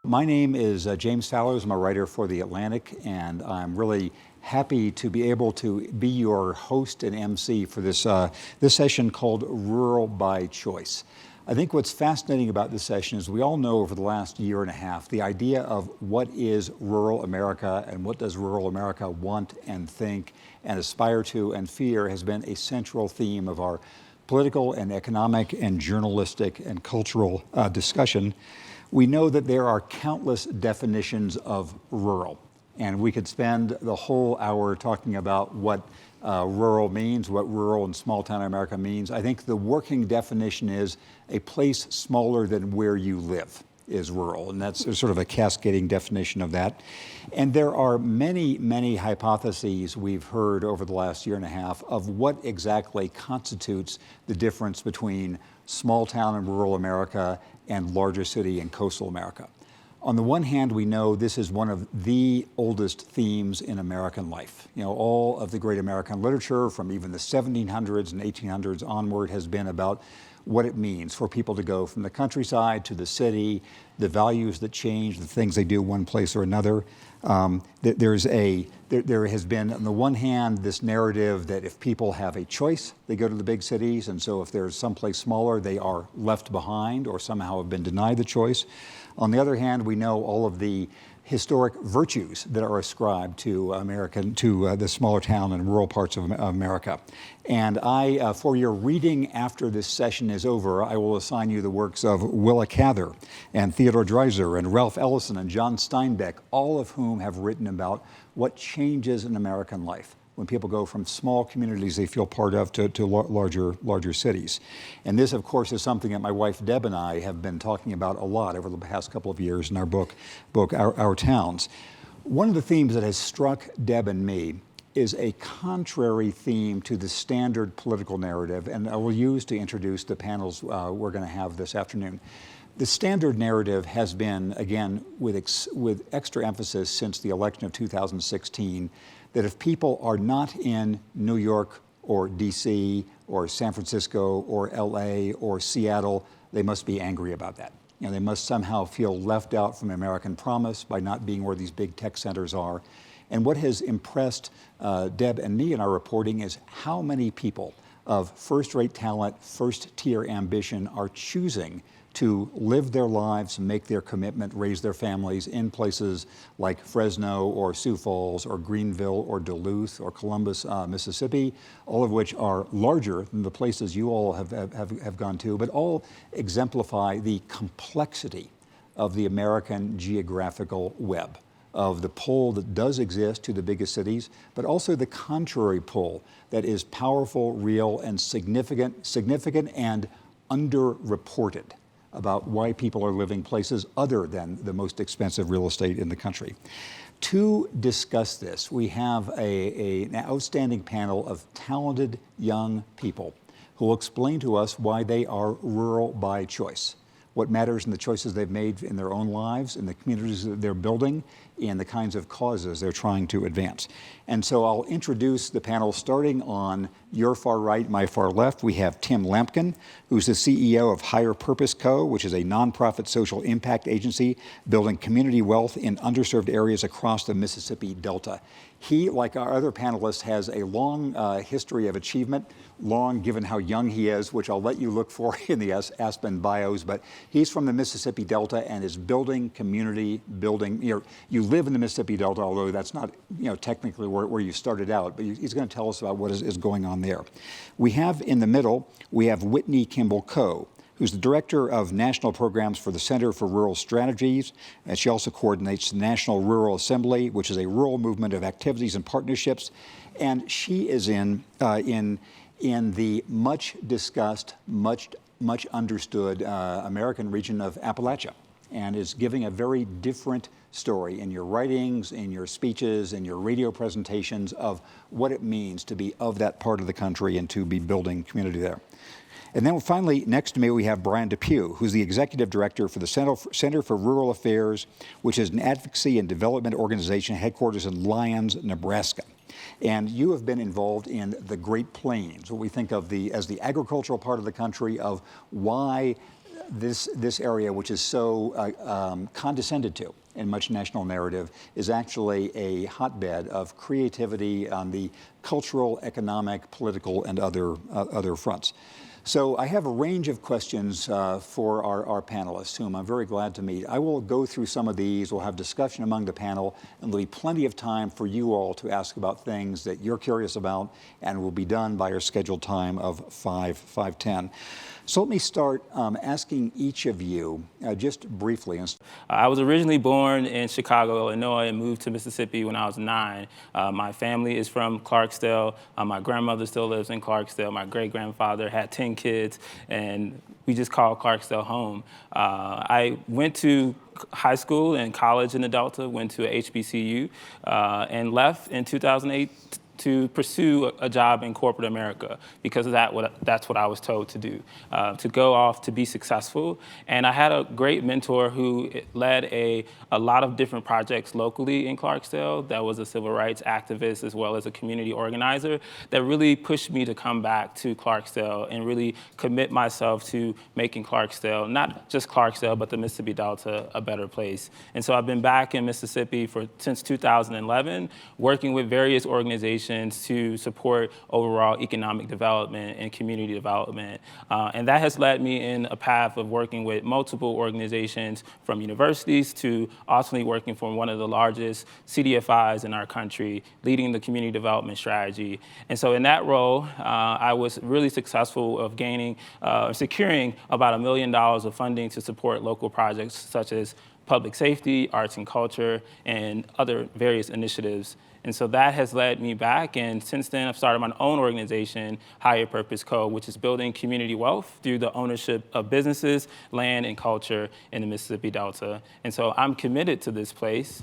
My name is James Fallows. I'm a writer for The Atlantic, and I'm really happy to be able to be your host and MC for this session called Rural by Choice. I think what's fascinating about this session is we all know over the last year and a half the idea of what is rural America and what does rural America want and think and aspire to and fear has been a central theme of our political and economic and journalistic and cultural discussion. We know that there are countless definitions of rural, and we could spend the whole hour talking about what rural means, what rural and small town America means. I think the working definition is a place smaller than where you live is rural, and that's sort of a cascading definition of that. And there are many, many hypotheses we've heard over the last year and a half of what exactly constitutes the difference between small town and rural America and larger city and coastal America. On the one hand, we know this is one of the oldest themes in American life. You know, all of the great American literature from even the 1700s and 1800s onward has been about what it means for people to go from the countryside to the city, the values that change, the things they do one place or another. There has been, on the one hand, this narrative that if people have a choice, they go to the big cities, and so if there's someplace smaller, they are left behind or somehow have been denied the choice. On the other hand, we know all of the historic virtues that are ascribed to the smaller town and rural parts of America. And for your reading after this session is over, I will assign you the works of Willa Cather and Theodore Dreiser and Ralph Ellison and John Steinbeck, all of whom have written about what changes in American life when people go from small communities they feel part of to larger cities. And this, of course, is something that my wife Deb and I have been talking about a lot over the past couple of years in our book Our Towns. One of the themes that has struck Deb and me is a contrary theme to the standard political narrative, and I will use to introduce the panels we're going to have this afternoon. The standard narrative has been, again, with extra emphasis since the election of 2016, that if people are not in New York or DC or San Francisco or LA or Seattle, they must be angry about that. You know, they must somehow feel left out from the American promise by not being where these big tech centers are. And what has impressed Deb and me in our reporting is how many people of first-rate talent, first-tier ambition are choosing to live their lives, make their commitment, raise their families in places like Fresno or Sioux Falls or Greenville or Duluth or Columbus, Mississippi, all of which are larger than the places you all have gone to, but all exemplify the complexity of the American geographical web, of the pull that does exist to the biggest cities, but also the contrary pull that is powerful, real, and significant and underreported about why people are living places other than the most expensive real estate in the country. To discuss this, we have an outstanding panel of talented young people who will explain to us why they are rural by choice, what matters in the choices they've made in their own lives, in the communities that they're building, and the kinds of causes they're trying to advance. And so I'll introduce the panel starting on your far right, my far left. We have Tim Lampkin, who's the CEO of Higher Purpose Co., which is a nonprofit social impact agency building community wealth in underserved areas across the Mississippi Delta. He, like our other panelists, has a long history of achievement, long given how young he is, which I'll let you look for in the Aspen bios, but he's from the Mississippi Delta and is building community, you live in the Mississippi Delta, although that's not technically where you started out, but he's going to tell us about what is going on there. We have in the middle, we have Whitney Kimball Co., who's the Director of National Programs for the Center for Rural Strategies. And she also coordinates the National Rural Assembly, which is a rural movement of activities and partnerships. And she is in the much discussed, much understood American region of Appalachia, and is giving a very different story in your writings, in your speeches, in your radio presentations of what it means to be of that part of the country and to be building community there. And then finally, next to me, we have Brian Depew, who's the Executive Director for the Center for Rural Affairs, which is an advocacy and development organization headquarters in Lyons, Nebraska. And you have been involved in the Great Plains, what we think of as the agricultural part of the country, of why this area, which is so condescended to in much national narrative, is actually a hotbed of creativity on the cultural, economic, political, and other fronts. So I have a range of questions for our panelists, whom I'm very glad to meet. I will go through some of these. We'll have discussion among the panel, and there'll be plenty of time for you all to ask about things that you're curious about, and will be done by our scheduled time of 5:10. So let me start asking each of you just briefly. I was originally born in Chicago, Illinois, and moved to Mississippi when I was 9. My family is from Clarksdale. My grandmother still lives in Clarksdale. My great-grandfather had 10 kids, and we just call Clarksdale home. I went to high school and college in the Delta, went to a HBCU, and left in 2008 to pursue a job in corporate America, because that's what I was told to do, to go off to be successful. And I had a great mentor who led a lot of different projects locally in Clarksdale, that was a civil rights activist as well as a community organizer, that really pushed me to come back to Clarksdale and really commit myself to making Clarksdale, not just Clarksdale, but the Mississippi Delta, a better place. And so I've been back in Mississippi since 2011, working with various organizations to support overall economic development and community development. And that has led me in a path of working with multiple organizations, from universities to ultimately working for one of the largest CDFIs in our country, leading the community development strategy. And so in that role, I was really successful of securing about $1 million of funding to support local projects such as public safety, arts and culture, and other various initiatives. And so that has led me back, and since then I've started my own organization, Higher Purpose Co., which is building community wealth through the ownership of businesses, land, and culture in the Mississippi Delta. And so I'm committed to this place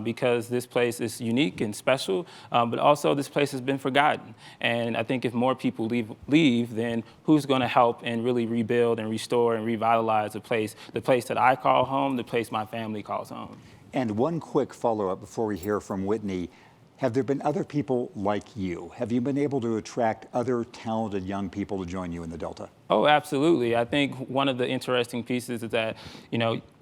because this place is unique and special, but also this place has been forgotten. And I think if more people leave, then who's going to help and really rebuild and restore and revitalize the place that I call home, the place my family calls home. And one quick follow-up before we hear from Whitney. Have there been other people like you? Have you been able to attract other talented young people to join you in the Delta? Oh, absolutely. I think one of the interesting pieces is that,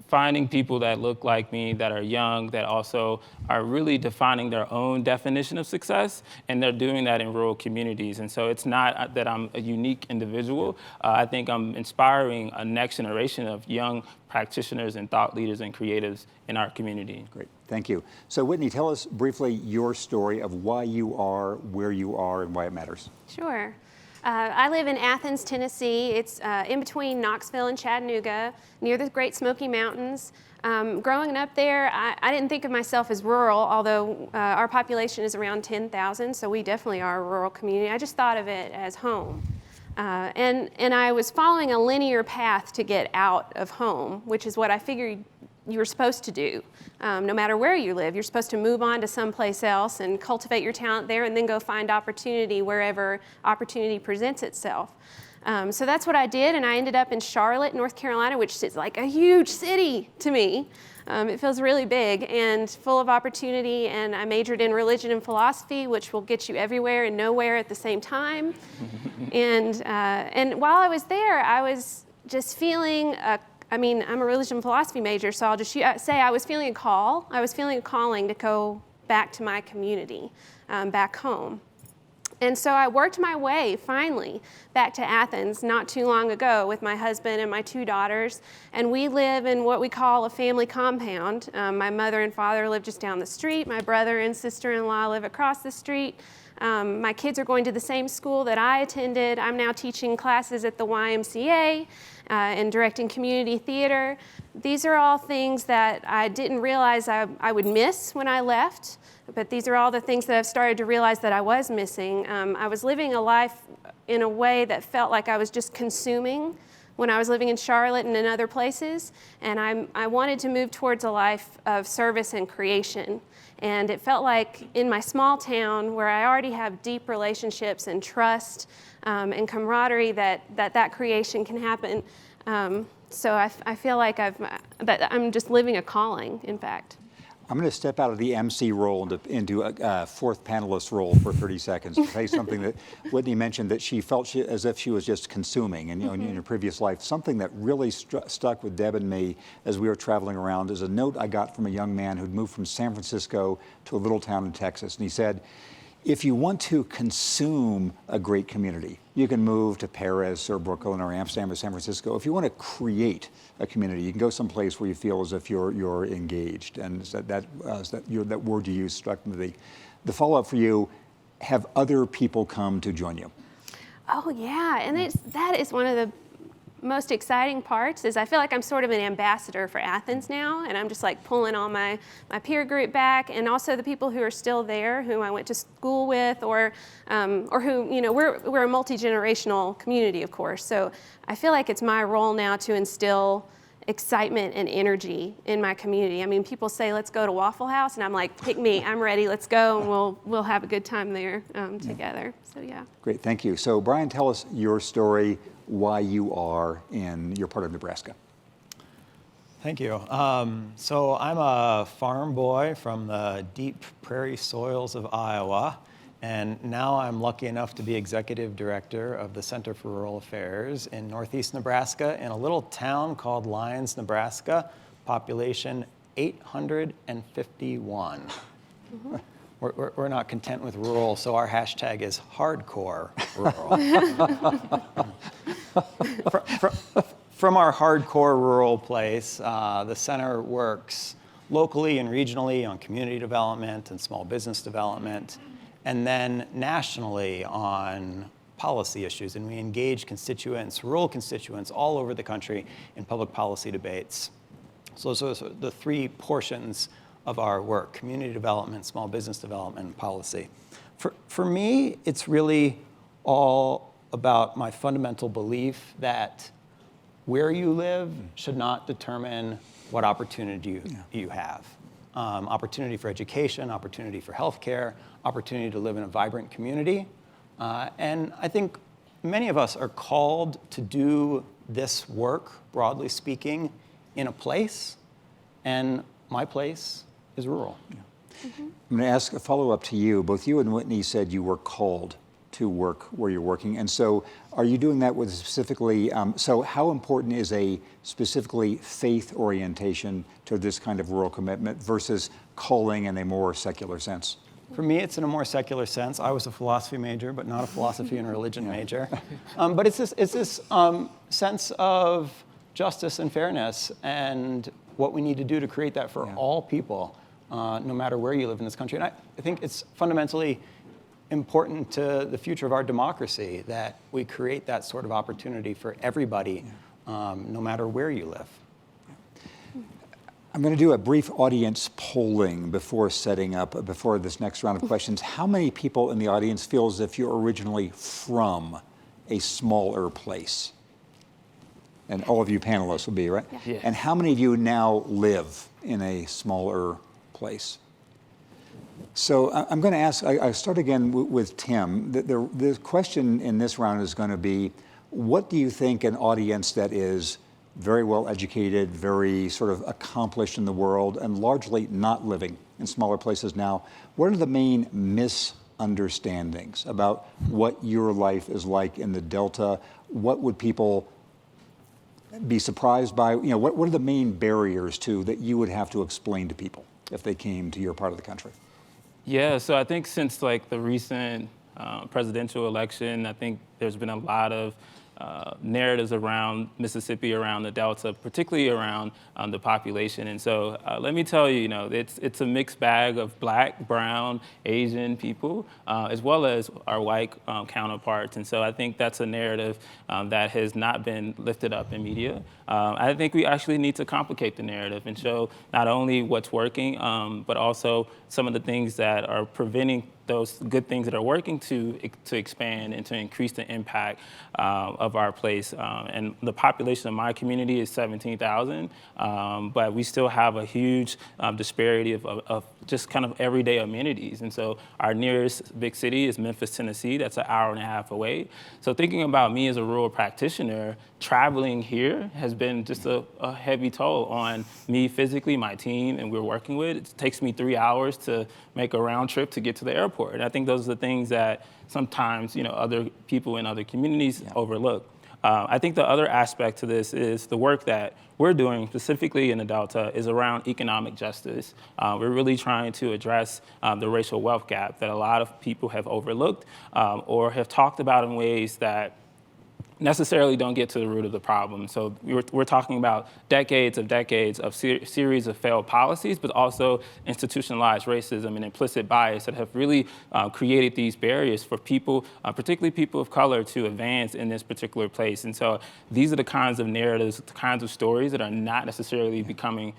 finding people that look like me, that are young, that also are really defining their own definition of success, and they're doing that in rural communities. And so it's not that I'm a unique individual. I think I'm inspiring a next generation of young practitioners and thought leaders and creatives in our community. Great, thank you. So Whitney, tell us briefly your story of why you are where you are and why it matters. Sure. I live in Athens, Tennessee. It's in between Knoxville and Chattanooga, near the Great Smoky Mountains. Growing up there, I didn't think of myself as rural, although our population is around 10,000, so we definitely are a rural community. I just thought of it as home. And I was following a linear path to get out of home, which is what I figured you were supposed to do. No matter where you live, you're supposed to move on to someplace else and cultivate your talent there, and then go find opportunity wherever opportunity presents itself. So that's what I did, and I ended up in Charlotte, North Carolina, which is like a huge city to me. It feels really big and full of opportunity, and I majored in religion and philosophy, which will get you everywhere and nowhere at the same time. And while I was there, I was just feeling I'm a religion and philosophy major, so I'll just say I was feeling a call. I was feeling a calling to go back to my community, back home. And so I worked my way, finally, back to Athens not too long ago with my husband and my 2 daughters. And we live in what we call a family compound. My mother and father live just down the street. My brother and sister-in-law live across the street. My kids are going to the same school that I attended. I'm now teaching classes at the YMCA and directing community theater. These are all things that I didn't realize I would miss when I left, but these are all the things that I've started to realize that I was missing. I was living a life in a way that felt like I was just consuming when I was living in Charlotte and in other places, and I wanted to move towards a life of service and creation. And it felt like in my small town, where I already have deep relationships and trust and camaraderie, that creation can happen. So I feel like I'm just living a calling, in fact. I'm going to step out of the MC role into a fourth panelist role for 30 seconds to say something that Whitney mentioned, that she felt as if she was just consuming, and in her previous life. Something that really stuck with Deb and me as we were traveling around is a note I got from a young man who'd moved from San Francisco to a little town in Texas, and he said, if you want to consume a great community, you can move to Paris or Brooklyn or Amsterdam or San Francisco. If you want to create a community, you can go someplace where you feel as if you're engaged. And that word you used struck me. The follow-up for you: have other people come to join you? Oh yeah, and that is one of the most exciting parts. Is I feel like I'm sort of an ambassador for Athens now, and I'm just like pulling all my peer group back, and also the people who are still there, who I went to school with, or who, we're a multi-generational community, of course. So I feel like it's my role now to instill excitement and energy in my community. I mean, people say, let's go to Waffle House, and I'm like, pick me, I'm ready, let's go, and we'll have a good time there together. So yeah. Great, thank you. So Brian, tell us your story, why you are in your part of Nebraska. Thank you. So I'm a farm boy from the deep prairie soils of Iowa, and now I'm lucky enough to be executive director of the Center for Rural Affairs in Northeast Nebraska in a little town called Lyons, Nebraska, population 851. Mm-hmm. We're not content with rural, so our hashtag is hardcore rural. From our hardcore rural place, the center works locally and regionally on community development and small business development, and then nationally on policy issues. And we engage constituents, rural constituents all over the country in public policy debates. So those are the three portions of our work: community development, small business development, and policy. For me, it's really all about my fundamental belief that where you live should not determine what opportunity you have. Opportunity for education, opportunity for healthcare, opportunity to live in a vibrant community. And I think many of us are called to do this work, broadly speaking, in a place, and my place is rural. Yeah. Mm-hmm. I'm going to ask a follow-up to you. Both you and Whitney said you were called to work where you're working. And so are you doing that with specifically, so how important is a specifically faith orientation to this kind of rural commitment versus calling in a more secular sense? For me, it's in a more secular sense. I was a philosophy major, but not a philosophy and religion major. But it's this sense of justice and fairness and what we need to do to create that for all people, no matter where you live in this country. And I think it's fundamentally important to the future of our democracy that we create that sort of opportunity for everybody, no matter where you live. I'm going to do a brief audience polling before before this next round of questions. How many people in the audience feel as if you're originally from a smaller place? And all of you panelists will be, right? Yeah. Yes. And how many of you now live in a smaller place? So I'm going to ask, I start again with Tim. The question in this round is going to be, what do you think an audience that is very well educated, very sort of accomplished in the world, and largely not living in smaller places now, what are the main misunderstandings about what your life is like in the Delta? What would people be surprised by? What are the main barriers that you would have to explain to people if they came to your part of the country? Yeah, so I think since the recent presidential election, I think there's been a lot of narratives around Mississippi, around the Delta, particularly around the population. And so let me tell you, it's a mixed bag of Black, brown, Asian people, as well as our white counterparts. And so I think that's a narrative that has not been lifted up in media. I think we actually need to complicate the narrative and show not only what's working, but also some of the things that are preventing those good things that are working to expand and to increase the impact of our place. And the population of my community is 17,000, but we still have a huge disparity of just kind of everyday amenities. And so our nearest big city is Memphis, Tennessee. That's an hour and a half away. So thinking about me as a rural practitioner, traveling here has been just a heavy toll on me physically, my team, and we're working with. It takes me 3 hours to make a round trip to get to the airport. And I think those are the things that sometimes, other people in other communities overlook. I think the other aspect to this is the work that we're doing specifically in the Delta is around economic justice. We're really trying to address the racial wealth gap that a lot of people have overlooked or have talked about in ways that necessarily don't get to the root of the problem. So we're talking about decades of series of failed policies, but also institutionalized racism and implicit bias that have really created these barriers for people, particularly people of color, to advance in this particular place. And so these are the kinds of narratives, the kinds of stories that are not necessarily becoming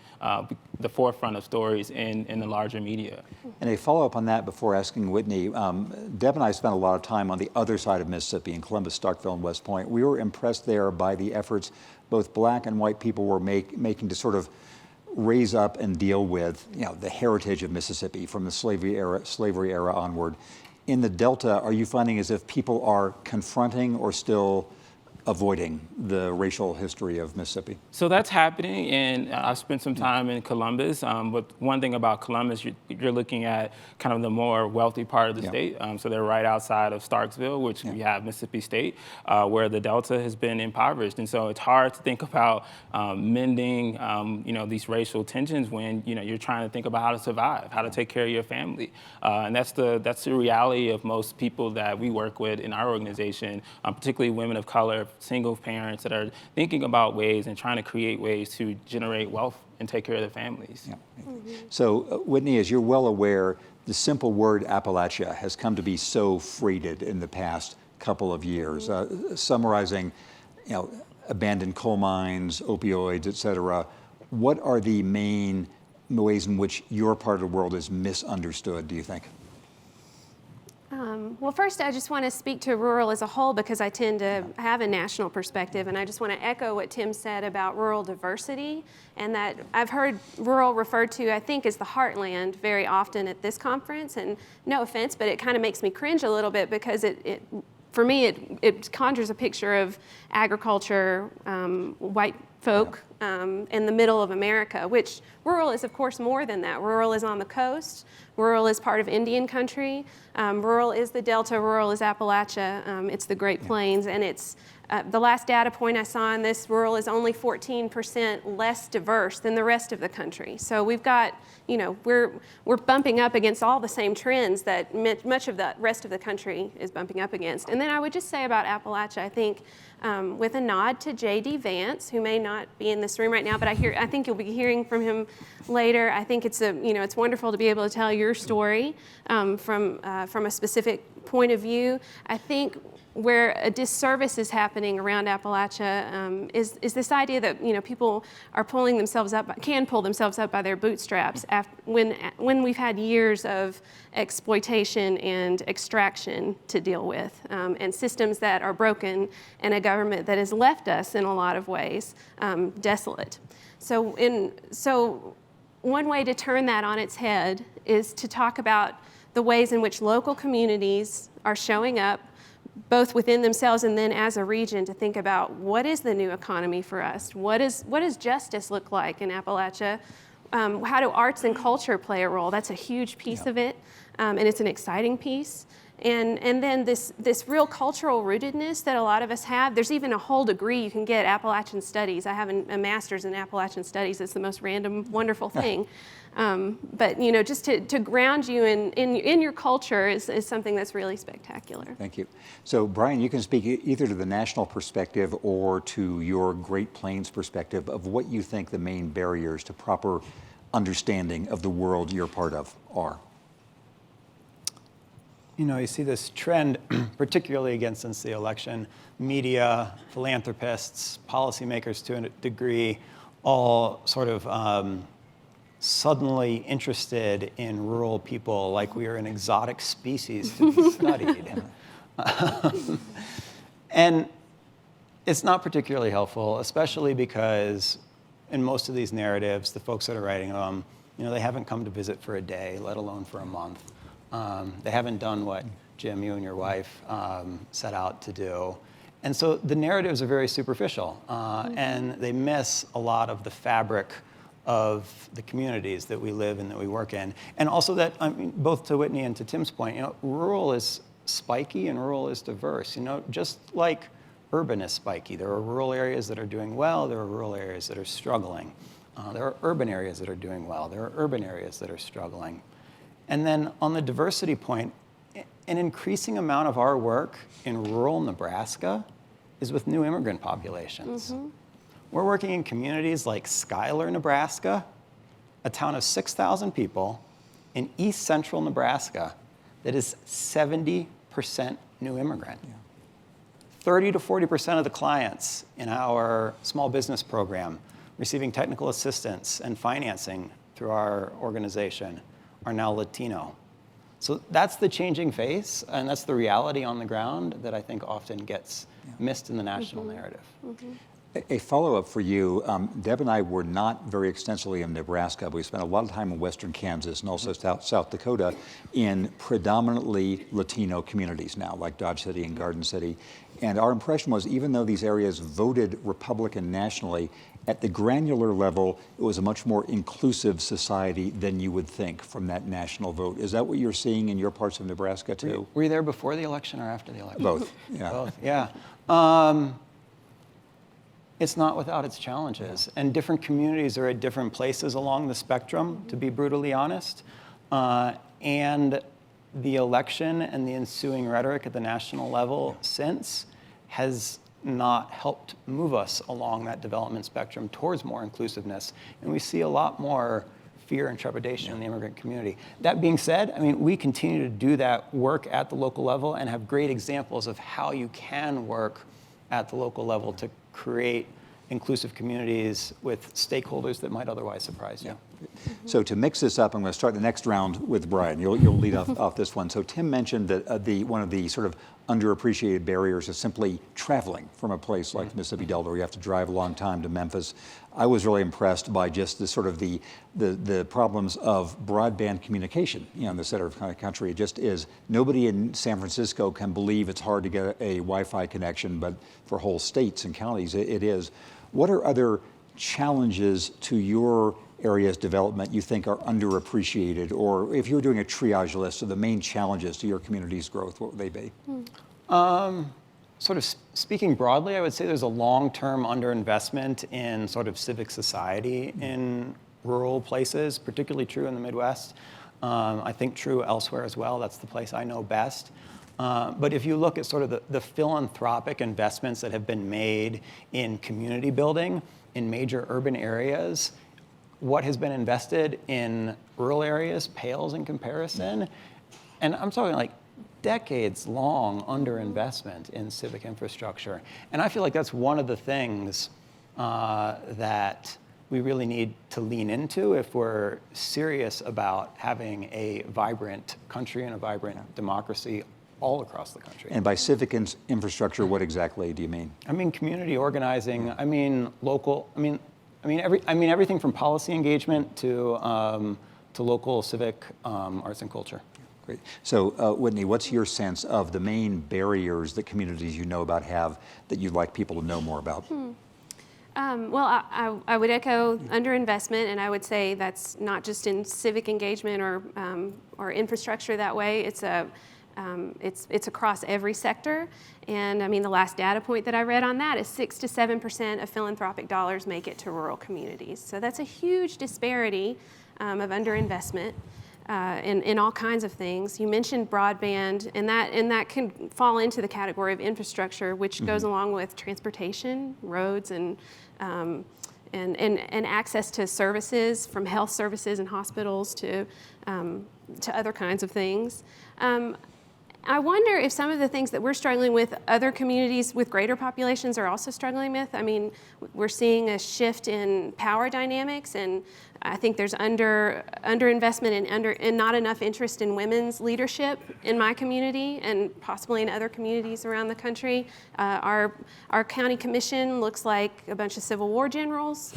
the forefront of stories in the larger media. And a follow-up on that before asking Whitney, Deb and I spent a lot of time on the other side of Mississippi in Columbus, Starkville, and West Point. We were impressed there by the efforts both black and white people were making to sort of raise up and deal with the heritage of Mississippi from the slavery era onward. In the Delta, are you finding as if people are confronting or still avoiding the racial history of Mississippi? So that's happening, and I've spent some time in Columbus. But one thing about Columbus, you're looking at kind of the more wealthy part of the state. So they're right outside of Starksville, which we have Mississippi State, where the Delta has been impoverished. And so it's hard to think about mending, these racial tensions when you're trying to think about how to survive, how to take care of your family, and that's the reality of most people that we work with in our organization, particularly women of color, single parents that are thinking about ways and trying to create ways to generate wealth and take care of their families. Yeah. So, Whitney, as you're well aware, the simple word Appalachia has come to be so freighted in the past couple of years, summarizing, abandoned coal mines, opioids, et cetera. What are the main ways in which your part of the world is misunderstood, do you think? Well, first, I just want to speak to rural as a whole because I tend to have a national perspective, and I just want to echo what Tim said about rural diversity, and that I've heard rural referred to, I think, as the heartland very often at this conference, and no offense, but it kind of makes me cringe a little bit because for me, it conjures a picture of agriculture, white folk in the middle of America, which rural is, of course, more than that. Rural is on the coast. Rural is part of Indian country. Rural is the Delta. Rural is Appalachia. It's the Great Plains. And it's the last data point I saw on this, rural is only 14% less diverse than the rest of the country. So we've got, we're bumping up against all the same trends that much of the rest of the country is bumping up against. And then I would just say about Appalachia, I think, with a nod to J.D. Vance, who may not be in this room right now, but I think you'll be hearing from him later. I think it's it's wonderful to be able to tell your story from a specific point of view. I think where a disservice is happening around Appalachia is this idea that people are can pull themselves up by their bootstraps when we've had years of exploitation and extraction to deal with, and systems that are broken, and a government that has left us in a lot of ways desolate. So one way to turn that on its head is to talk about the ways in which local communities are showing up, both within themselves and then as a region, to think about what is the new economy for us? What does justice look like in Appalachia? How do arts and culture play a role? That's a huge piece of it, and it's an exciting piece. And then this real cultural rootedness that a lot of us have. There's even a whole degree you can get, Appalachian Studies. I have a master's in Appalachian Studies. It's the most random, wonderful thing. But just to ground you in your culture is something that's really spectacular. Thank you. So Brian, you can speak either to the national perspective or to your Great Plains perspective of what you think the main barriers to proper understanding of the world you're part of are. You see this trend, particularly again since the election, media, philanthropists, policymakers to a degree, all sort of suddenly interested in rural people like we are an exotic species to be studied. And it's not particularly helpful, especially because in most of these narratives, the folks that are writing them, they haven't come to visit for a day, let alone for a month. They haven't done what, Jim, you and your wife set out to do. And so the narratives are very superficial, and they miss a lot of the fabric of the communities that we live and that we work in. And also that, both to Whitney and to Tim's point, rural is spiky and rural is diverse. Just like urban is spiky. There are rural areas that are doing well. There are rural areas that are struggling. There are urban areas that are doing well. There are urban areas that are struggling. And then on the diversity point, an increasing amount of our work in rural Nebraska is with new immigrant populations. Mm-hmm. We're working in communities like Schuyler, Nebraska, a town of 6,000 people in east central Nebraska that is 70% new immigrant. Yeah. 30 to 40% of the clients in our small business program receiving technical assistance and financing through our organization are now Latino. So that's the changing face, and that's the reality on the ground that I think often gets missed in the national narrative. Mm-hmm. A follow-up for you. Deb and I were not very extensively in Nebraska, but we spent a lot of time in western Kansas and also South Dakota in predominantly Latino communities now, like Dodge City and Garden City. And our impression was, even though these areas voted Republican nationally, at the granular level, it was a much more inclusive society than you would think from that national vote. Is that what you're seeing in your parts of Nebraska, too? Were you there before the election or after the election? Both, yeah. Both, yeah. It's not without its challenges. And different communities are at different places along the spectrum, to be brutally honest. And the election and the ensuing rhetoric at the national level since has not helped move us along that development spectrum towards more inclusiveness. And we see a lot more fear and trepidation in the immigrant community. That being said, we continue to do that work at the local level and have great examples of how you can work at the local level to create inclusive communities with stakeholders that might otherwise surprise you. Yeah. So to mix this up, I'm going to start the next round with Brian. You'll lead off this one. So Tim mentioned that one of the sort of underappreciated barriers is simply traveling from a place like the Mississippi Delta, where you have to drive a long time to Memphis. I was really impressed by just the sort of the problems of broadband communication, in the center of the country. It just is. Nobody in San Francisco can believe it's hard to get a Wi-Fi connection, but for whole states and counties, it is. What are other challenges to your area's development you think are underappreciated? Or if you're doing a triage list of the main challenges to your community's growth, what would they be? Sort of speaking broadly, I would say there's a long-term underinvestment in sort of civic society in rural places, particularly true in the Midwest. I think true elsewhere as well. That's the place I know best. But if you look at sort of the philanthropic investments that have been made in community building in major urban areas, what has been invested in rural areas pales in comparison. And I'm talking like decades-long underinvestment in civic infrastructure. And I feel like that's one of the things that we really need to lean into if we're serious about having a vibrant country and a vibrant democracy all across the country. And by civic infrastructure, what exactly do you mean? I mean community organizing. I mean local. I mean everything from policy engagement to local civic arts and culture. Great. So, Whitney, what's your sense of the main barriers that communities you know about have that you'd like people to know more about? Well, I would echo underinvestment, and I would say that's not just in civic engagement or infrastructure that way. It's across every sector. And the last data point that I read on that is 6 to 7% of philanthropic dollars make it to rural communities. So that's a huge disparity of underinvestment in all kinds of things. You mentioned broadband, and that can fall into the category of infrastructure, which goes along with transportation, roads, and access to services, from health services and hospitals to other kinds of things. I wonder if some of the things that we're struggling with, other communities with greater populations are also struggling with. I mean, we're seeing a shift in power dynamics, and I think there's underinvestment and not enough interest in women's leadership in my community and possibly in other communities around the country. Our county commission looks like a bunch of Civil War generals.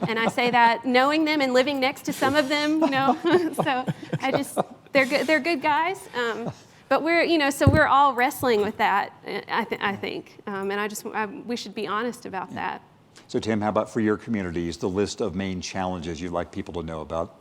And I say that knowing them and living next to some of them, you know. So they're good guys. But so we're all wrestling with that, I think. And we should be honest about that. So Tim, how about for your communities, the list of main challenges you'd like people to know about?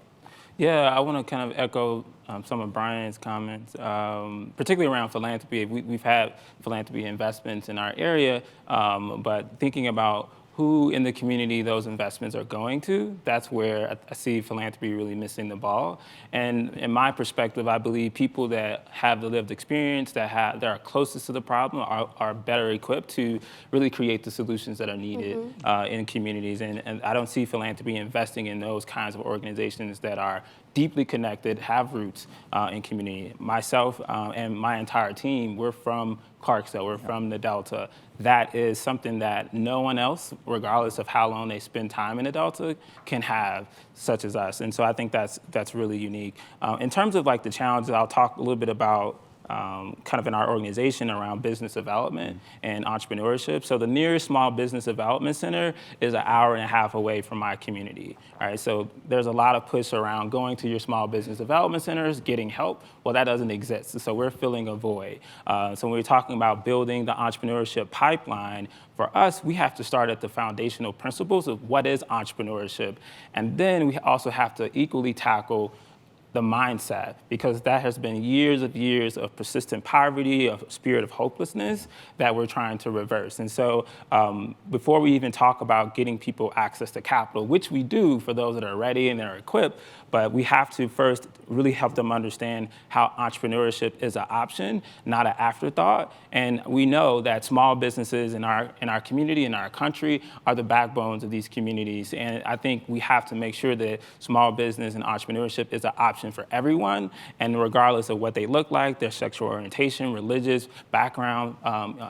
Yeah, I want to kind of echo some of Brian's comments, particularly around philanthropy. We've had philanthropy investments in our area, but thinking about who in the community those investments are going to, that's where I see philanthropy really missing the ball. And in my perspective, I believe people that have the lived experience, that are closest to the problem, are better equipped to really create the solutions that are needed in communities. And I don't see philanthropy investing in those kinds of organizations that are deeply connected, have roots in community. Myself and my entire team, we're from Clarksdale, we're from the Delta. That is something that no one else, regardless of how long they spend time in the Delta, can have, such as us. And so I think that's really unique. In terms of like the challenges, I'll talk a little bit about kind of in our organization around business development and entrepreneurship. So the nearest small business development center is an hour and a half away from my community. All right, so there's a lot of push around going to your small business development centers, getting help. Well, that doesn't exist, so we're filling a void. So when we're talking about building the entrepreneurship pipeline, for us, we have to start at the foundational principles of what is entrepreneurship. And then we also have to equally tackle the mindset, because that has been years of persistent poverty, of spirit of hopelessness that we're trying to reverse. And so before we even talk about getting people access to capital, which we do for those that are ready and are equipped, but we have to first really help them understand how entrepreneurship is an option, not an afterthought. And we know that small businesses in our community, in our country, are the backbones of these communities. And I think we have to make sure that small business and entrepreneurship is an option for everyone, and regardless of what they look like, their sexual orientation, religious background,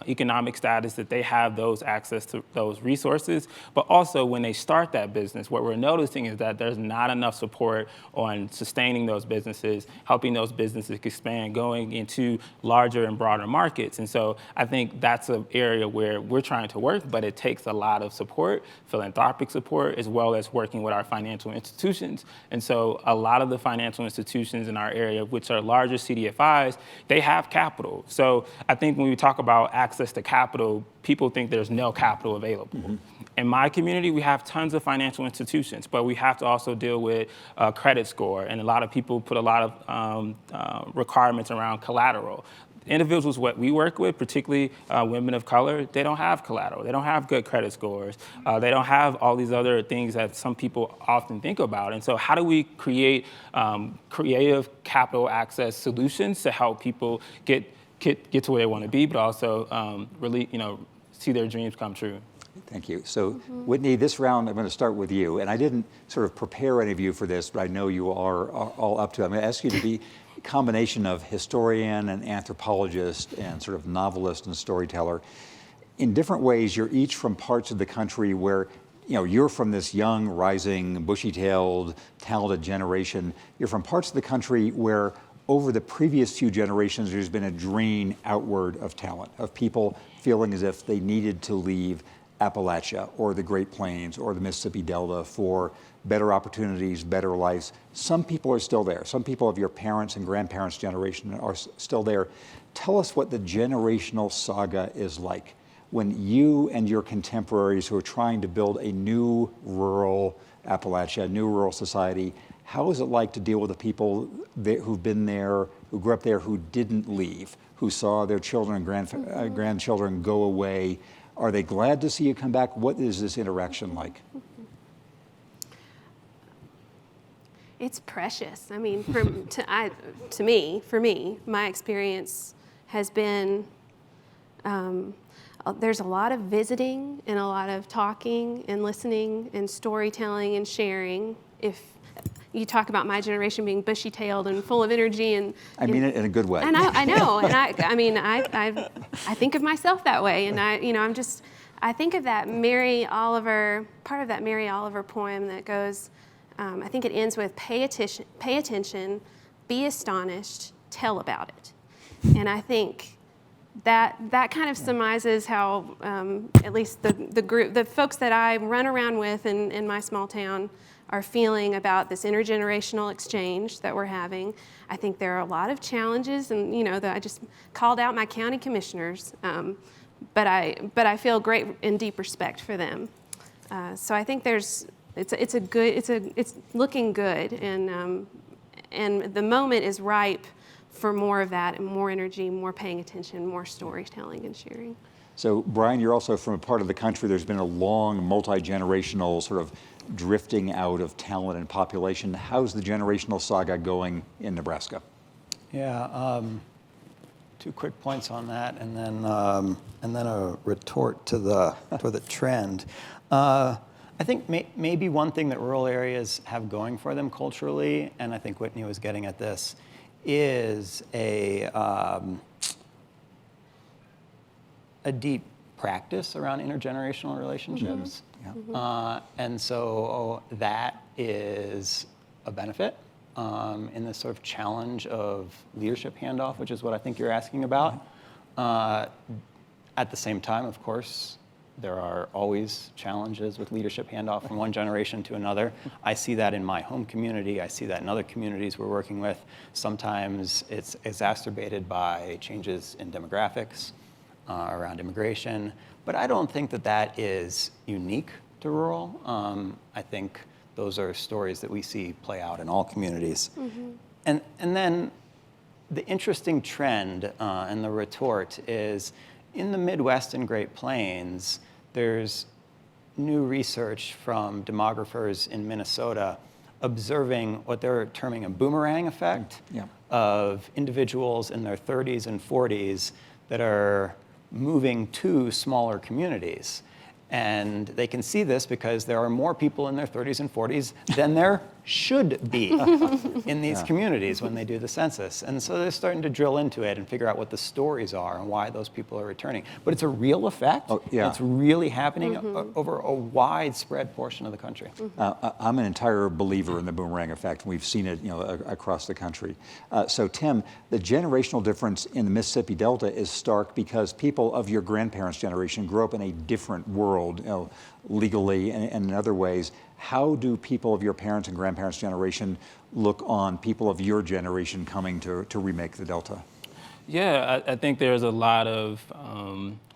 economic status, that they have those access to those resources. But also when they start that business, what we're noticing is that there's not enough support on sustaining those businesses, helping those businesses expand, going into larger and broader markets. And so I think that's an area where we're trying to work, but it takes a lot of support, philanthropic support, as well as working with our financial institutions. And so a lot of the financial institutions in our area, which are larger CDFIs, they have capital. So I think when we talk about access to capital, people think there's no capital available. Mm-hmm. In my community, we have tons of financial institutions, but we have to also deal with credit score, and a lot of people put a lot of requirements around collateral. Individuals what we work with, particularly women of color, they don't have collateral. They don't have good credit scores. They don't have all these other things that some people often think about. And so how do we create creative capital access solutions to help people get to where they want to be, but also really, see their dreams come true? Thank you. So, Whitney, this round, I'm going to start with you. And I didn't sort of prepare any of you for this, but I know you are all up to it. I'm going to ask you to be a combination of historian and anthropologist and sort of novelist and storyteller. In different ways, you're each from parts of the country where, you're from this young, rising, bushy-tailed, talented generation. You're from parts of the country where over the previous few generations, there's been a drain outward of talent, of people feeling as if they needed to leave Appalachia or the Great Plains or the Mississippi Delta for better opportunities, better lives. Some people are still there. Some people of your parents' and grandparents' generation are still there. Tell us what the generational saga is like when you and your contemporaries who are trying to build a new rural Appalachia, a new rural society, how is it like to deal with the people who've been there, who grew up there, who didn't leave, who saw their children and grandchildren go away? Are they glad to see you come back? What is this interaction like? It's precious. I mean, for me, my experience has been, there's a lot of visiting and a lot of talking and listening and storytelling and sharing. If you talk about my generation being bushy-tailed and full of energy, and I mean it in a good way. and I know, and I mean, I think of myself that way, and I think of that Mary Oliver, part of that Mary Oliver poem that goes, I think it ends with pay attention, be astonished, tell about it, and I think that kind of surmises how at least the folks that I run around with in my small town are feeling about this intergenerational exchange that we're having. I think there are a lot of challenges, and I just called out my county commissioners, but I feel great and deep respect for them. So I think it's looking good, and the moment is ripe for more of that, and more energy, more paying attention, more storytelling and sharing. So Brian, you're also from a part of the country, there's been a long multi-generational sort of drifting out of talent and population. How's the generational saga going in Nebraska? Yeah, 2 quick points on that, and then a retort to the trend. I think maybe one thing that rural areas have going for them culturally, and I think Whitney was getting at this, is a deep practice around intergenerational relationships. And so that is a benefit in this sort of challenge of leadership handoff, which is what I think you're asking about. At the same time, of course, there are always challenges with leadership handoff from one generation to another. I see that in my home community. I see that in other communities we're working with. Sometimes it's exacerbated by changes in demographics around immigration. But I don't think that is unique to rural. I think those are stories that we see play out in all communities. And then the interesting trend and the retort is, in the Midwest and Great Plains, there's new research from demographers in Minnesota observing what they're terming a boomerang effect of individuals in their 30s and 40s that are moving to smaller communities. And they can see this because there are more people in their 30s and 40s than there should be in these communities when they do the census. And so they're starting to drill into it and figure out what the stories are and why those people are returning. But it's a real effect. It's really happening over a widespread portion of the country. I'm an entire believer in the boomerang effect. We've seen it across the country. So Tim, the generational difference in the Mississippi Delta is stark because people of your grandparents' generation grew up in a different world, legally and in other ways. How do people of your parents' and grandparents' generation look on people of your generation coming to remake the Delta? Yeah, I think there's a lot of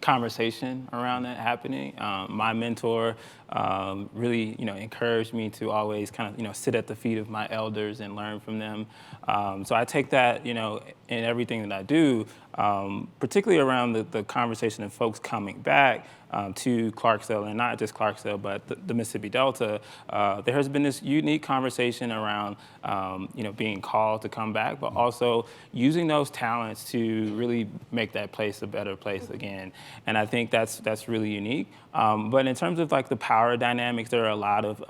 conversation around that happening. My mentor really, encouraged me to always kind of, sit at the feet of my elders and learn from them. So I take that, in everything that I do, particularly around the conversation of folks coming back to Clarksdale, and not just Clarksdale, but the Mississippi Delta. There has been this unique conversation around, being called to come back, but also using those talents to really make that place a better place again. And I think that's really unique. But in terms of like the power dynamics, there are a lot of,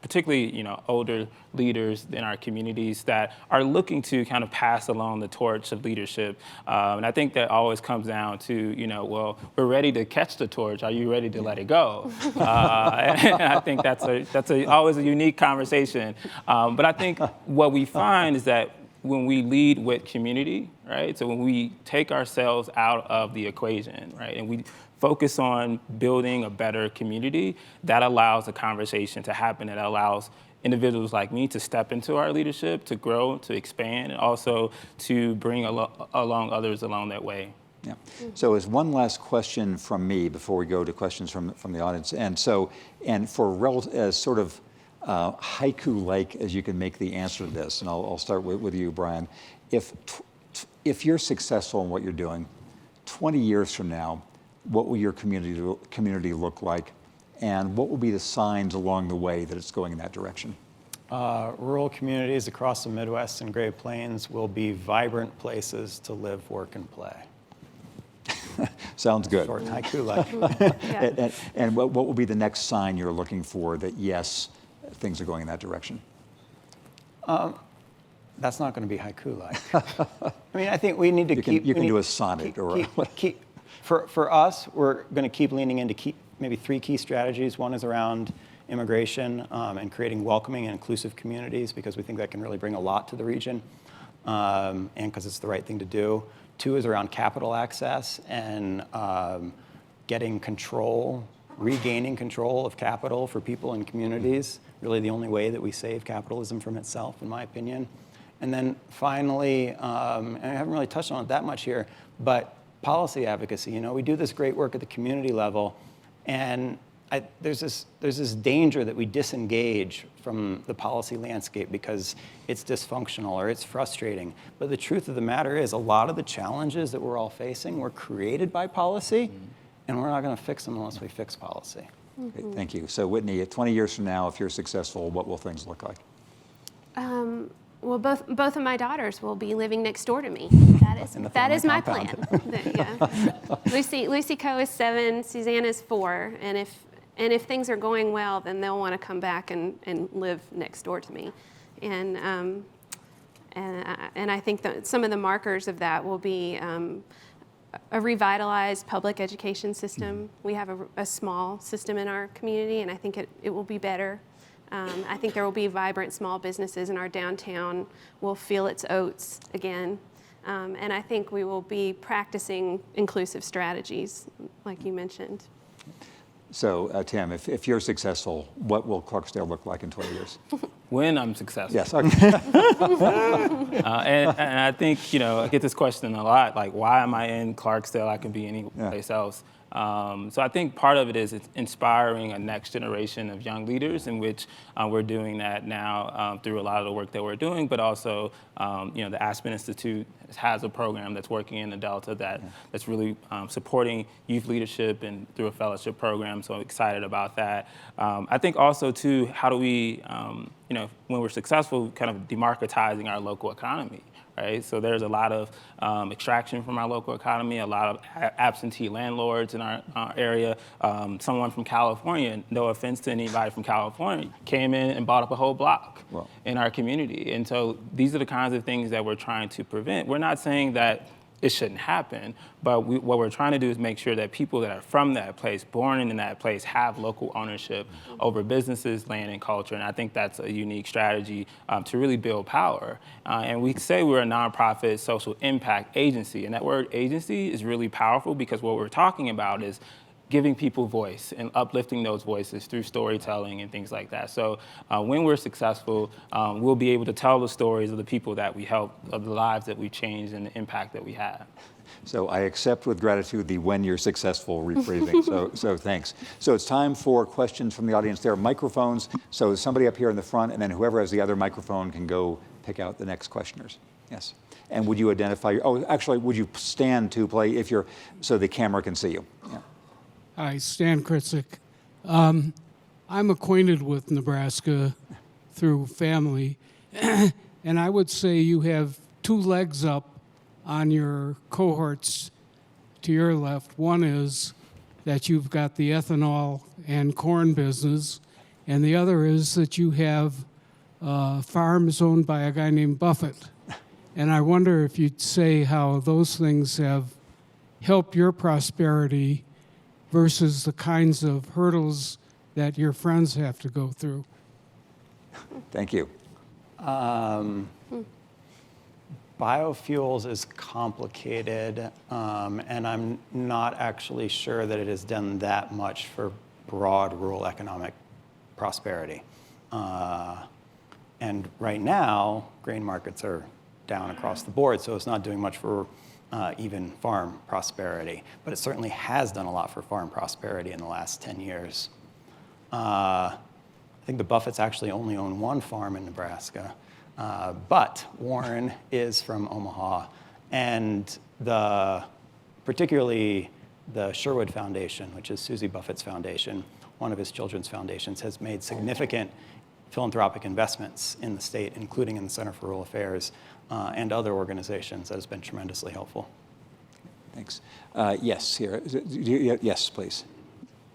particularly, older leaders in our communities that are looking to kind of pass along the torch of leadership. And I think that always comes down to, well, we're ready to catch the torch. Are you ready to let it go? And I think that's always a unique conversation. But I think what we find is that when we lead with community, right? So when we take ourselves out of the equation, right? And we focus on building a better community, that allows a conversation to happen. It allows individuals like me to step into our leadership, to grow, to expand, and also to bring along others along that way. Yeah. So as one last question from me before we go to questions from the audience, and for as sort of haiku-like as you can make the answer to this, and I'll start with you, Brian. If you're successful in what you're doing, 20 years from now, what will your community look like, and what will be the signs along the way that it's going in that direction? Rural communities across the Midwest and Great Plains will be vibrant places to live, work, and play. Sounds good. Short haiku-like. And what will be the next sign you're looking for that, yes, things are going in that direction? That's not going to be haiku-like. I mean, I think we need to keep... You can do a sonnet or... For us, we're going to keep leaning into maybe 3 key strategies. One is around immigration and creating welcoming and inclusive communities, because we think that can really bring a lot to the region and because it's the right thing to do. 2 is around capital access and getting control, regaining control of capital for people and communities. Really the only way that we save capitalism from itself, in my opinion. And then finally, and I haven't really touched on it that much here, but policy advocacy. You know, we do this great work at the community level, and there's this danger that we disengage from the policy landscape because it's dysfunctional or it's frustrating. But the truth of the matter is, a lot of the challenges that we're all facing were created by policy, and we're not going to fix them unless we fix policy. Great, thank you. So Whitney, 20 years from now, if you're successful, what will things look like? Well, both of my daughters will be living next door to me. That is my plan. Yeah. Lucy Coe is 7, Susanna's 4, and if things are going well, then they'll want to come back and live next door to me, and I think that some of the markers of that will be a revitalized public education system. We have a small system in our community, and I think it will be better. I think there will be vibrant small businesses, and our downtown will feel its oats again. And I think we will be practicing inclusive strategies, like you mentioned. So, Tim, if you're successful, what will Clarksdale look like in 20 years? When I'm successful. Yes, okay. And I think, you know, I get this question a lot, like, why am I in Clarksdale? I can be any place else. So I think part of it is it's inspiring a next generation of young leaders, in which we're doing that now through a lot of the work that we're doing, but also, you know, the Aspen Institute has a program that's working in the Delta that's really supporting youth leadership and through a fellowship program, so I'm excited about that. I think also, too, how do we, you know, when we're successful, kind of democratizing our local economy. Right? So there's a lot of extraction from our local economy, a lot of absentee landlords in our area. Someone from California, no offense to anybody from California, came in and bought up a whole block in our community. And so these are the kinds of things that we're trying to prevent. We're not saying that it shouldn't happen, but what we're trying to do is make sure that people that are from that place, born in that place, have local ownership over businesses, land, and culture. And I think that's a unique strategy to really build power. And we say we're a nonprofit social impact agency, and that word agency is really powerful, because what we're talking about is giving people voice and uplifting those voices through storytelling and things like that. So when we're successful, we'll be able to tell the stories of the people that we help, of the lives that we changed, and the impact that we have. So I accept with gratitude the "when you're successful" rephrasing. So thanks. So it's time for questions from the audience. There are microphones. So somebody up here in the front, and then whoever has the other microphone can go pick out the next questioners. Yes. And would you identify actually, would you stand to play so the camera can see you? Yeah. Hi, Stan Kritzik. I'm acquainted with Nebraska through family, and I would say you have 2 legs up on your cohorts to your left. One is that you've got the ethanol and corn business, and the other is that you have farms owned by a guy named Buffett. And I wonder if you'd say how those things have helped your prosperity versus the kinds of hurdles that your friends have to go through. Thank you. Biofuels is complicated, and I'm not actually sure that it has done that much for broad rural economic prosperity. And right now, grain markets are down across the board, so it's not doing much for even farm prosperity, but it certainly has done a lot for farm prosperity in the last 10 years. I think the Buffetts actually only own 1 farm in Nebraska, but Warren is from Omaha, and particularly the Sherwood Foundation, which is Susie Buffett's foundation, one of his children's foundations, has made significant philanthropic investments in the state, including in the Center for Rural Affairs, and other organizations. That has been tremendously helpful. Thanks. Yes, here. Yes, please.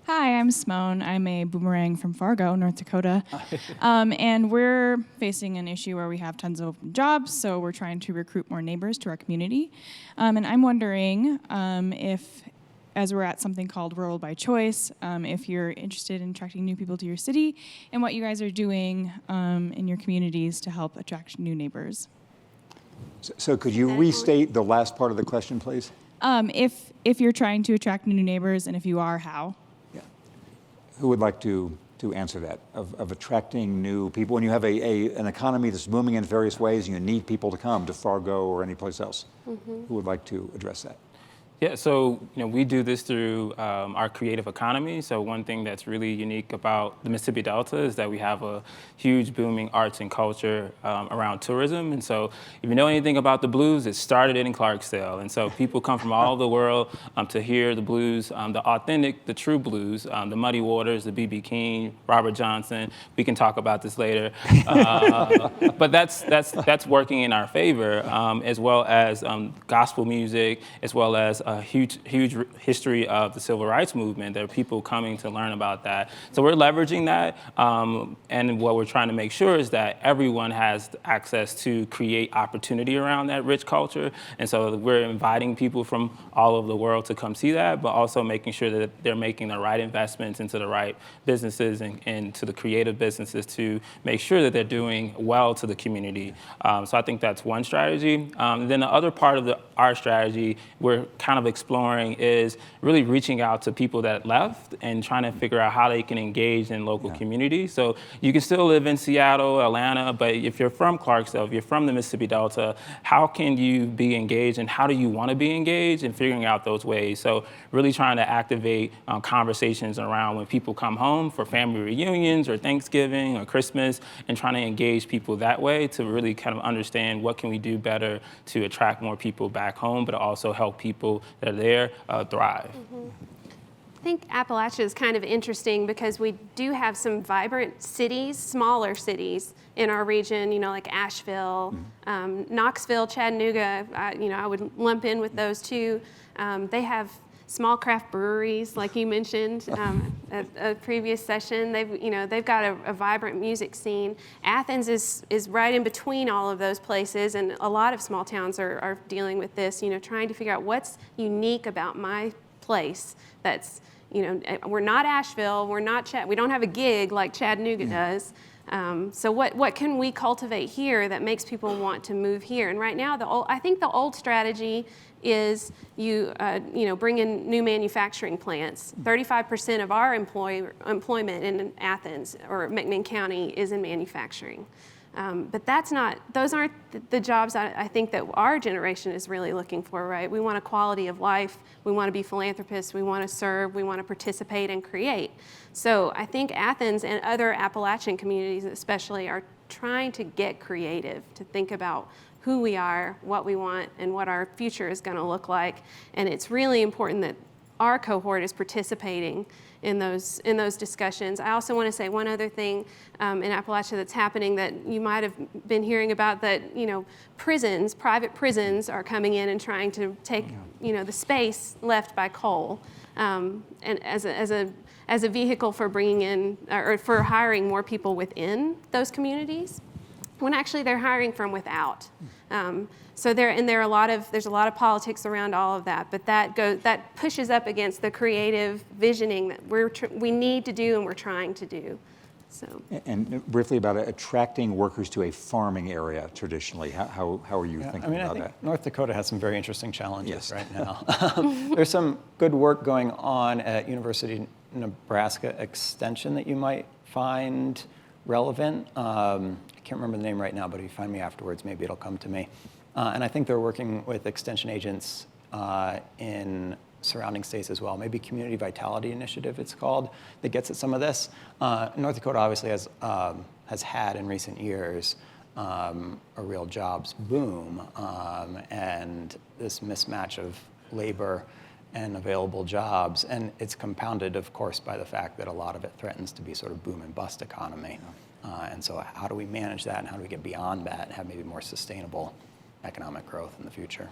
Hi, I'm Simone. I'm a boomerang from Fargo, North Dakota. And we're facing an issue where we have tons of open jobs, so we're trying to recruit more neighbors to our community. And I'm wondering if, as we're at something called Rural by Choice, if you're interested in attracting new people to your city and what you guys are doing in your communities to help attract new neighbors. So could you restate the last part of the question, please? If you're trying to attract new neighbors, and if you are, how? Who would like to answer that, of attracting new people? When you have an economy that's booming in various ways, and you need people to come to Fargo or any place else. Who would like to address that? Yeah, so we do this through our creative economy. So one thing that's really unique about the Mississippi Delta is that we have a huge booming arts and culture around tourism. And so if you know anything about the blues, it started in Clarksdale. And so people come from all over the world to hear the blues, the authentic, the true blues, the Muddy Waters, the B.B. King, Robert Johnson. We can talk about this later. But that's working in our favor, as well as gospel music, as well as a huge history of the civil rights movement. There are people coming to learn about that. So we're leveraging that. And what we're trying to make sure is that everyone has access to create opportunity around that rich culture. And so we're inviting people from all over the world to come see that, but also making sure that they're making the right investments into the right businesses and to the creative businesses to make sure that they're doing well to the community. So I think that's one strategy. Then the other part of our strategy, we're kind of exploring, is really reaching out to people that left and trying to figure out how they can engage in local communities. So you can still live in Seattle, Atlanta, but if you're from Clarksdale, if you're from the Mississippi Delta, how can you be engaged and how do you want to be engaged, and figuring out those ways. So really trying to activate conversations around when people come home for family reunions or Thanksgiving or Christmas, and trying to engage people that way to really kind of understand what can we do better to attract more people back home, but also help people that are there thrive. I think Appalachia is kind of interesting because we do have some vibrant cities, smaller cities in our region, like Asheville, Knoxville, Chattanooga, I would lump in with those two. They have small craft breweries, like you mentioned at a previous session. They've got a vibrant music scene. Athens is right in between all of those places, and a lot of small towns are dealing with this, trying to figure out what's unique about my place that's, we're not Asheville, we don't have a gig like Chattanooga does. So what can we cultivate here that makes people want to move here? And right now, I think the old strategy is you bring in new manufacturing plants. 35% of our employment in Athens or McMinn County is in manufacturing. But those aren't the jobs I think that our generation is really looking for, right? We want a quality of life. We want to be philanthropists. We want to serve. We want to participate and create. So I think Athens and other Appalachian communities especially are trying to get creative, to think about who we are, what we want, and what our future is going to look like. And it's really important that our cohort is participating in those discussions. I also want to say one other thing in Appalachia that's happening that you might have been hearing about, that private prisons are coming in and trying to take the space left by coal, and as a vehicle for bringing in or for hiring more people within those communities, when actually they're hiring from without. So there's a lot of politics around all of that, but that pushes up against the creative visioning that we need to do and we're trying to do. So. And briefly about attracting workers to a farming area traditionally, how are you thinking about think that? North Dakota has some very interesting challenges right now. There's some good work going on at University of Nebraska Extension that you might find relevant. I can't remember the name right now, but if you find me afterwards, maybe it'll come to me. And I think they're working with extension agents in surrounding states as well. Maybe Community Vitality Initiative, it's called, that gets at some of this. North Dakota obviously has had in recent years a real jobs boom, and this mismatch of labor and available jobs. And it's compounded, of course, by the fact that a lot of it threatens to be sort of boom and bust economy. And so how do we manage that, and how do we get beyond that and have maybe more sustainable economic growth in the future?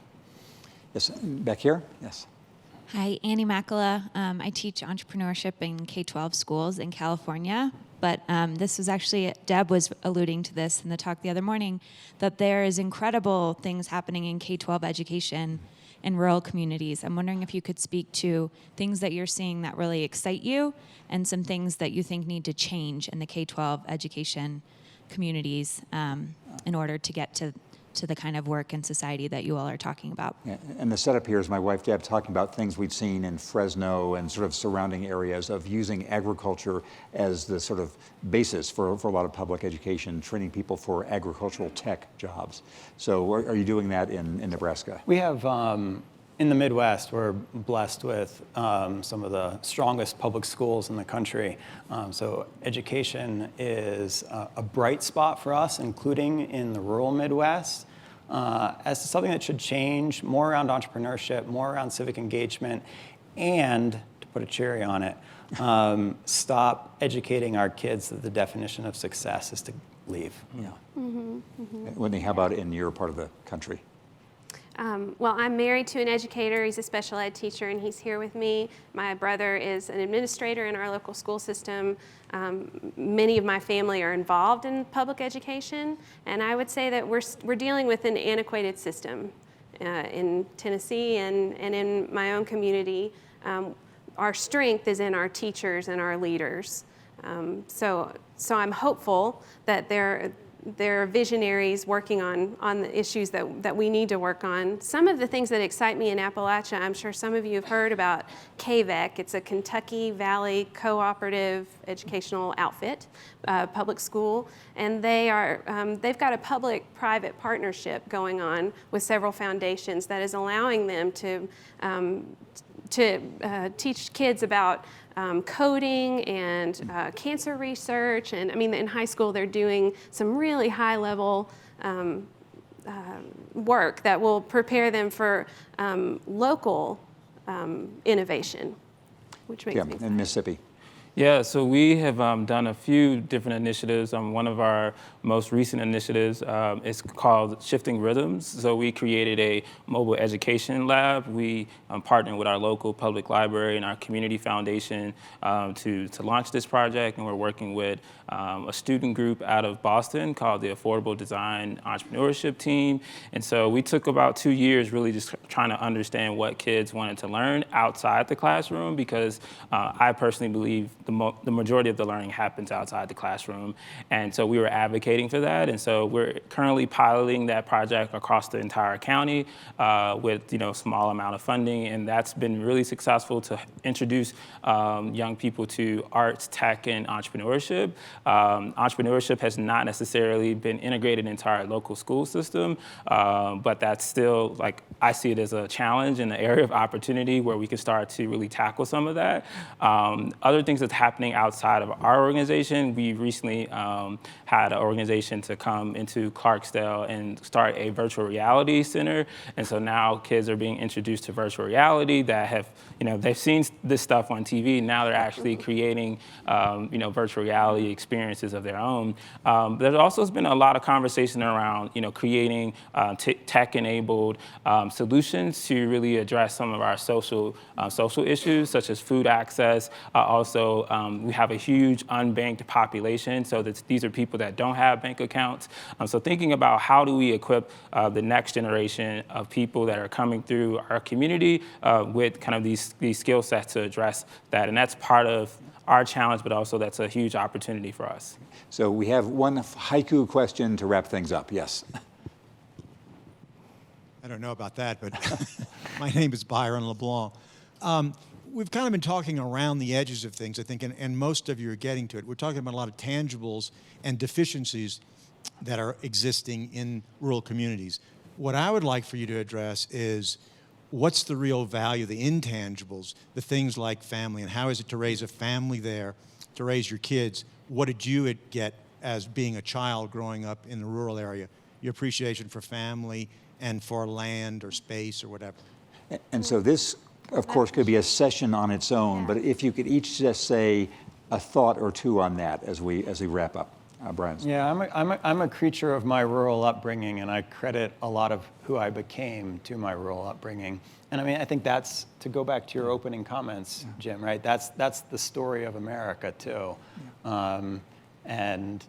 Yes, back here, yes. Hi, Annie Makala. I teach entrepreneurship in K-12 schools in California, but this was actually, Deb was alluding to this in the talk the other morning, that there is incredible things happening in K-12 education in rural communities. I'm wondering if you could speak to things that you're seeing that really excite you and some things that you think need to change in the K-12 education communities in order to get to the kind of work and society that you all are talking about. Yeah, and the setup here is my wife Deb talking about things we'd seen in Fresno and sort of surrounding areas of using agriculture as the sort of basis for a lot of public education, training people for agricultural tech jobs. So are you doing that in Nebraska? We have, in the Midwest, we're blessed with some of the strongest public schools in the country. So education is a bright spot for us, including in the rural Midwest, as to something that should change, more around entrepreneurship, more around civic engagement, and, to put a cherry on it, stop educating our kids that the definition of success is to leave. Yeah. Whitney, how about in your part of the country? Well, I'm married to an educator. He's a special ed teacher, and he's here with me. My brother is an administrator in our local school system. Many of my family are involved in public education, and I would say that we're dealing with an antiquated system in Tennessee and in my own community. Our strength is in our teachers and our leaders. So I'm hopeful that there are visionaries working on the issues that we need to work on. Some of the things that excite me in Appalachia, I'm sure some of you have heard about KVEC. It's a Kentucky Valley Cooperative Educational Outfit, public school, and they've got a public-private partnership going on with several foundations that is allowing them to teach kids about coding and cancer research. And I mean, in high school, they're doing some really high-level work that will prepare them for local innovation, which makes me excited. In Mississippi. Yeah, so we have done a few different initiatives. One of our most recent initiatives is called Shifting Rhythms. So we created a mobile education lab. We partnered with our local public library and our community foundation to launch this project, and we're working with a student group out of Boston called the Affordable Design Entrepreneurship Team. And so we took about 2 years really just trying to understand what kids wanted to learn outside the classroom, because I personally believe the majority of the learning happens outside the classroom. And so we were advocating for that. And so we're currently piloting that project across the entire county with a small amount of funding. And that's been really successful to introduce young people to arts, tech, and entrepreneurship. Entrepreneurship has not necessarily been integrated into our local school system, but that's still, I see it as a challenge in the area of opportunity where we can start to really tackle some of that. Other things that's happening outside of our organization, we recently had an organization to come into Clarksdale and start a virtual reality center. And so now kids are being introduced to virtual reality that have, they've seen this stuff on TV. Now they're actually creating, virtual reality experiences of their own. There's also been a lot of conversation around, creating tech-enabled solutions to really address some of our social issues, such as food access. Also, we have a huge unbanked population, so these are people that don't have bank accounts. So thinking about how do we equip the next generation of people that are coming through our community with kind of these skill sets to address that. And that's part of our challenge, but also that's a huge opportunity for us. So we have one haiku question to wrap things up. Yes. I don't know about that, but my name is Byron LeBlanc. We've kind of been talking around the edges of things, I think, and most of you are getting to it. We're talking about a lot of tangibles and deficiencies that are existing in rural communities. What I would like for you to address is what's the real value, the intangibles, the things like family, and how is it to raise a family there, to raise your kids? What did you get as being a child growing up in the rural area? Your appreciation for family and for land or space or whatever. And so this, of course, could be a session on its own, but if you could each just say a thought or two on that as we wrap up. Brian? Yeah, I'm a creature of my rural upbringing, and I credit a lot of who I became to my rural upbringing. And I mean, I think that's, to go back to your opening comments, Jim, right? That's the story of America, too. And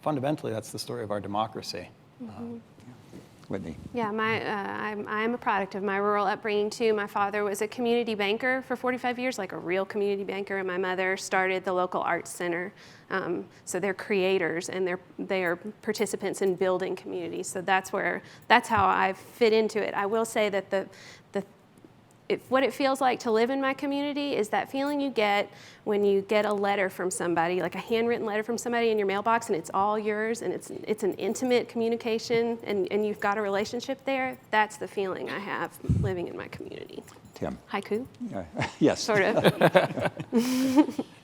fundamentally, that's the story of our democracy. Whitney? Yeah, I am a product of my rural upbringing too. My father was a community banker for 45 years, like a real community banker, and my mother started the local arts center. So they're creators, and they are participants in building communities. So that's how I fit into it. I will say that what it feels like to live in my community is that feeling you get when you get a letter from somebody, like a handwritten letter from somebody in your mailbox, and it's all yours, and it's an intimate communication, and you've got a relationship there. That's the feeling I have living in my community. Tim? Haiku? Yes. Sort of.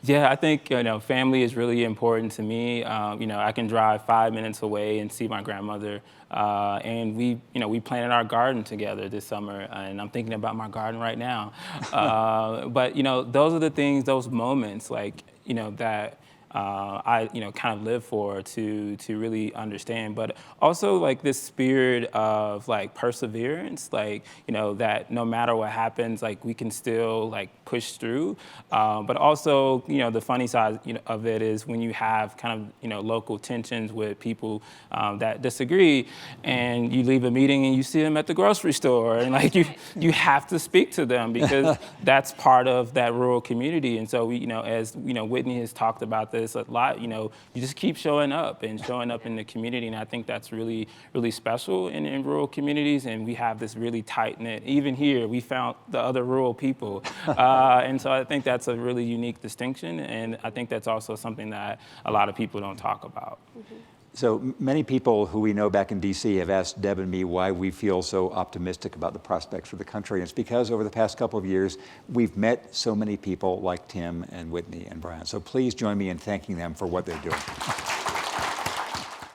Yeah, I think family is really important to me. I can drive 5 minutes away and see my grandmother, and we planted our garden together this summer, and I'm thinking about my garden right now. But those are the things, those moments, like that I kind of live for to really understand. But also like this spirit of like perseverance, like that no matter what happens, like we can still like push through. But also the funny side of it is when you have kind of local tensions with people that disagree, and you leave a meeting and you see them at the grocery store, and like you have to speak to them because that's part of that rural community. And so as Whitney has talked about this a lot, you just keep showing up in the community, and I think that's really, really special in rural communities. And we have this really tight knit. Even here, we found the other rural people, and so I think that's a really unique distinction, and I think that's also something that a lot of people don't talk about. Mm-hmm. So many people who we know back in DC have asked Deb and me why we feel so optimistic about the prospects for the country. And it's because over the past couple of years, we've met so many people like Tim and Whitney and Brian. So please join me in thanking them for what they're doing.